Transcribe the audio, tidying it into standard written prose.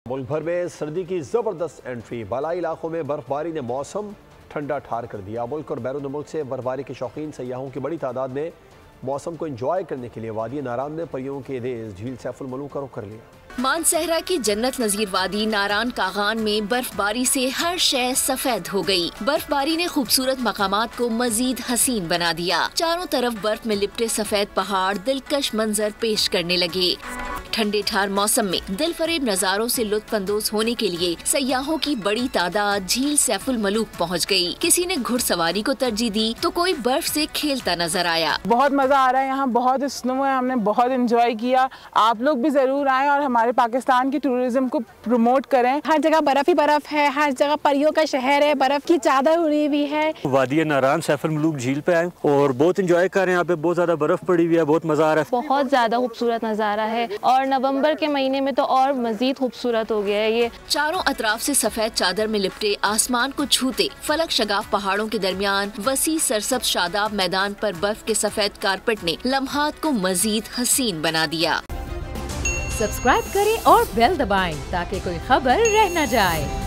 मुल्क भर में सर्दी की जबरदस्त एंट्री, बालाई इलाकों में बर्फबारी ने मौसम ठंडा ठार कर दिया। मुल्क और बैरून मुल्क से बर्फबारी के शौकीन सयाहों की बड़ी तादाद ने मौसम को एंजॉय करने के लिए वादी नारान में परियों के देश झील सैफुल मलूक का रुख कर लिया। मानसहरा की जन्नत नजीर वादी नारान कागान में बर्फबारी से हर शय सफेद हो गई। बर्फबारी ने खूबसूरत मकामात को मजीद हसीन बना दिया। चारों तरफ बर्फ में लिपटे सफेद पहाड़ दिलकश मंजर पेश करने लगे। ठंडे ठार मौसम में दिल फरेब नजारों से लुत्फानंदोज होने के लिए सयाहों की बड़ी तादाद झील सैफुल मलूक पहुंच गई। किसी ने घुड़सवारी को तरजीह दी तो कोई बर्फ से खेलता नजर आया। बहुत मजा आ रहा है, यहाँ बहुत स्नो है, हमने बहुत एंजॉय किया। आप लोग भी जरूर आएं और हमारे पाकिस्तान की टूरिज्म को प्रमोट करें। हर जगह बर्फ ही बर्फ है, हर जगह परियों का शहर है, बर्फ की चादर उड़ी हुई है। वादी नारान सैफुल मलूक झील पे आए और बहुत एंजॉय कर रहे हैं। यहाँ पे बहुत ज्यादा बर्फ पड़ी हुई है, बहुत मजा आ रहा है। बहुत ज्यादा खूबसूरत नजारा है और नवंबर के महीने में तो और मजीद खूबसूरत हो गया है ये। चारों अतराफ से सफेद चादर में लिपटे आसमान को छूते फलक शगाफ पहाड़ों के दरमियान वसी सरसब्ज शादाब मैदान पर बर्फ के सफेद कारपेट ने लम्हात को मजीद हसीन बना दिया। सब्सक्राइब करें और बेल दबाएं ताकि कोई खबर रह न जाए।